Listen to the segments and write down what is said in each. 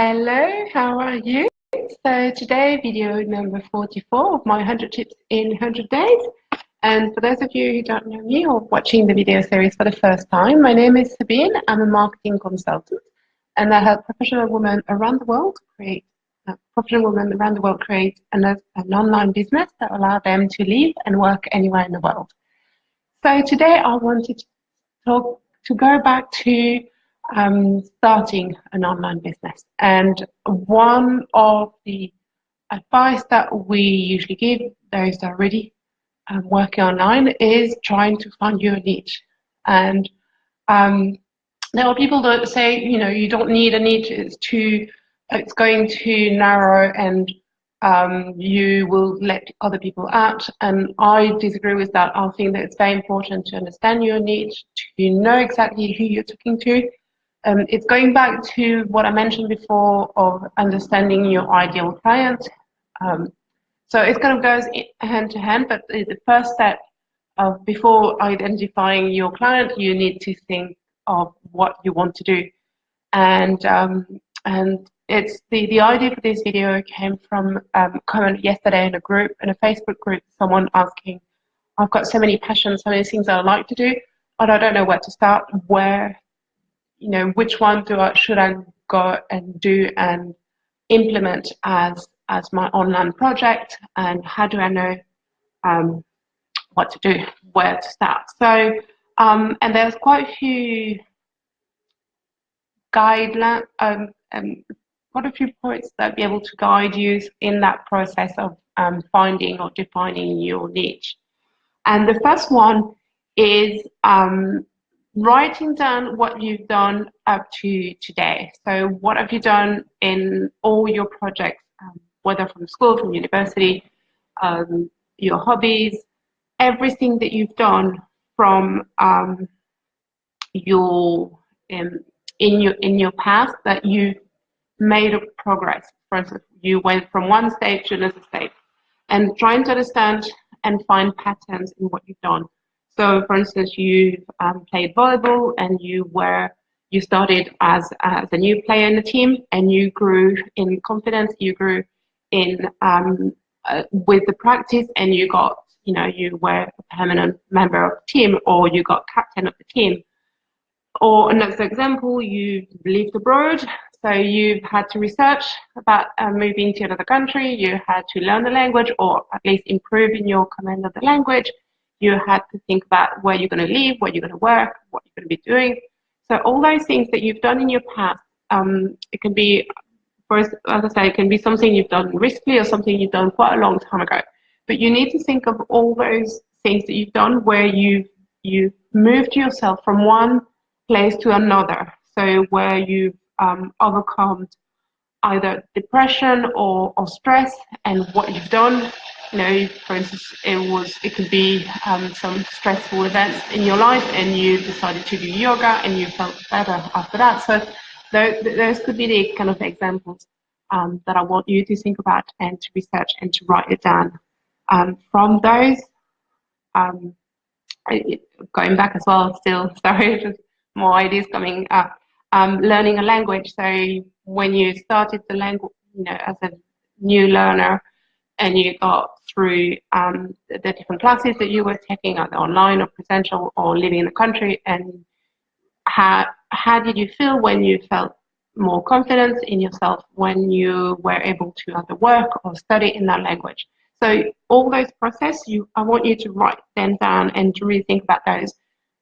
Hello, how are you? So today, video number 44 of my 100 tips in 100 days. And for those of you who don't know me or watching the video series for the first time, my name is Sabine. I'm a marketing consultant, and I help professional women around the world create an online business that allow them to live and work anywhere in the world. So today, I wanted to go back to starting an online business. And one of the advice that we usually give those that are already working online is trying to find your niche. And there are people that say, you don't need a niche, it's going to narrow and you will let other people out. And I disagree with that. I think that it's very important to understand your niche, to know exactly who you're talking to. It's going back to what I mentioned before of understanding your ideal client. So it kind of goes hand to hand, but the first step of before identifying your client, you need to think of what you want to do. And it's the idea for this video came from comment yesterday in a Facebook group, someone asking, I've got so many passions, so many things I like to do, but I don't know where to start, which one should I go and do and implement as my online project, and how do I know what to do, where to start? So, and there's quite a few guidelines, quite a few points that be able to guide you in that process of finding or defining your niche. And the first one is writing down what you've done up to today. So what have you done in all your projects, whether from school, from university, your hobbies, everything that you've done from in your past that you made a progress. For instance, you went from one stage to another stage, and trying to understand and find patterns in what you've done. So, for instance, you've played volleyball, and you started as a new player in the team, and you grew in confidence. You grew in with the practice, and you were a permanent member of the team, or you got captain of the team. Or another example, you lived abroad, so you've had to research about moving to another country. You had to learn the language, or at least improve in your command of the language. You had to think about where you're going to live, where you're going to work, what you're going to be doing. So all those things that you've done in your past, it can be, as I say, it can be something you've done recently or something you've done quite a long time ago. But you need to think of all those things that you've done where you've moved yourself from one place to another. So where you've overcome either depression or stress, and what you've done. For instance, it could be some stressful events in your life, and you decided to do yoga, and you felt better after that. So those could be the kind of examples that I want you to think about and to research and to write it down. From those, going back as well, still, sorry, just more ideas coming up. Learning a language. So when you started the language, as a new learner, and you got through the different classes that you were taking, either online or presential or living in the country, and how did you feel when you felt more confidence in yourself, when you were able to either work or study in that language? So all those processes, I want you to write them down and to really think about those,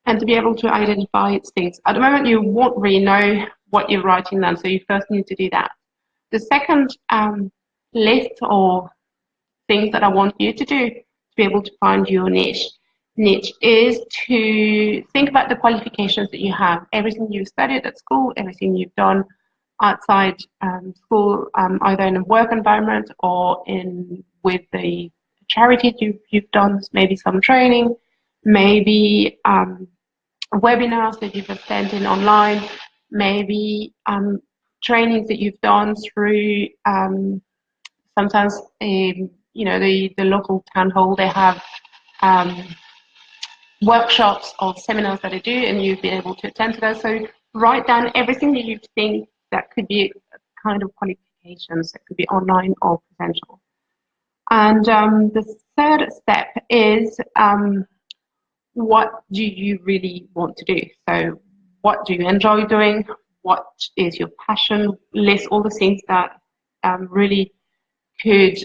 and to be able to identify things. At the moment, you won't really know what you're writing down, so you first need to do that. The second list or things that I want you to do to be able to find your niche is to think about the qualifications that you have, everything you've studied at school, everything you've done outside school, either in a work environment or with the charities you've done, maybe some training, maybe webinars that you've attended online, maybe trainings that you've done through sometimes the local town hall. They have workshops or seminars that they do, and you've been able to attend to those. So write down everything that you think that could be kind of qualifications. It could be online or presential. And the third step is what do you really want to do? So what do you enjoy doing? What is your passion? List all the things that really could,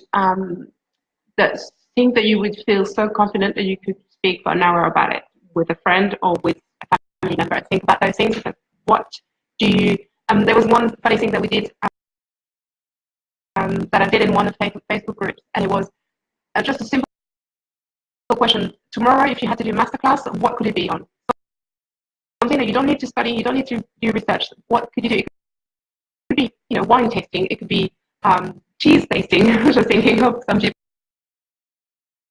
that things that you would feel so confident that you could speak for an hour about it with a friend or with a family member. Think about those things. What do you, there was one funny thing that we did, that I did in one of the Facebook groups, and it was just a simple question. Tomorrow, if you had to do a masterclass, what could it be on? Something that you don't need to study, you don't need to do research. What could you do? It could be, wine tasting. It could be cheese tasting. I was just thinking of some people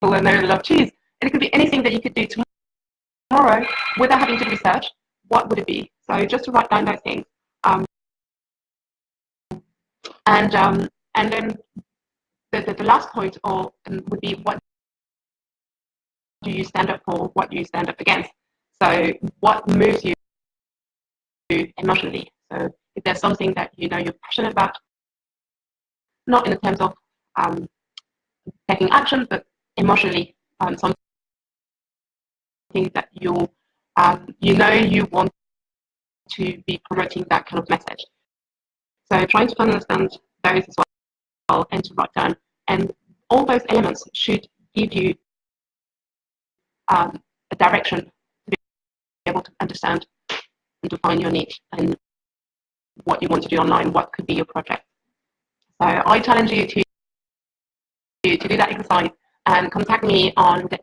and they really love cheese. And it could be anything that you could do tomorrow without having to research. What would it be? So just to write down those things. And then the last point would be, what do you stand up for? What do you stand up against? So what moves you emotionally? So if there's something that you're passionate about, not in the terms of taking action, but emotionally, something that you want to be promoting that kind of message. So trying to understand those as well and to write down, and all those elements should give you a direction to be able to understand and to find your niche and what you want to do online, what could be your project. So I challenge you to do that exercise and contact me on the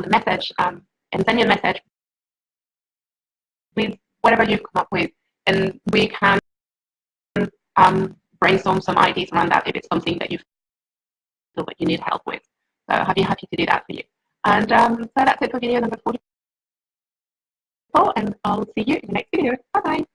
message, and send me a message with whatever you've come up with, and we can brainstorm some ideas around that if it's something that you feel that you need help with. So I'd be happy to do that for you. And so that's it for video number 44, and I'll see you in the next video. Bye bye.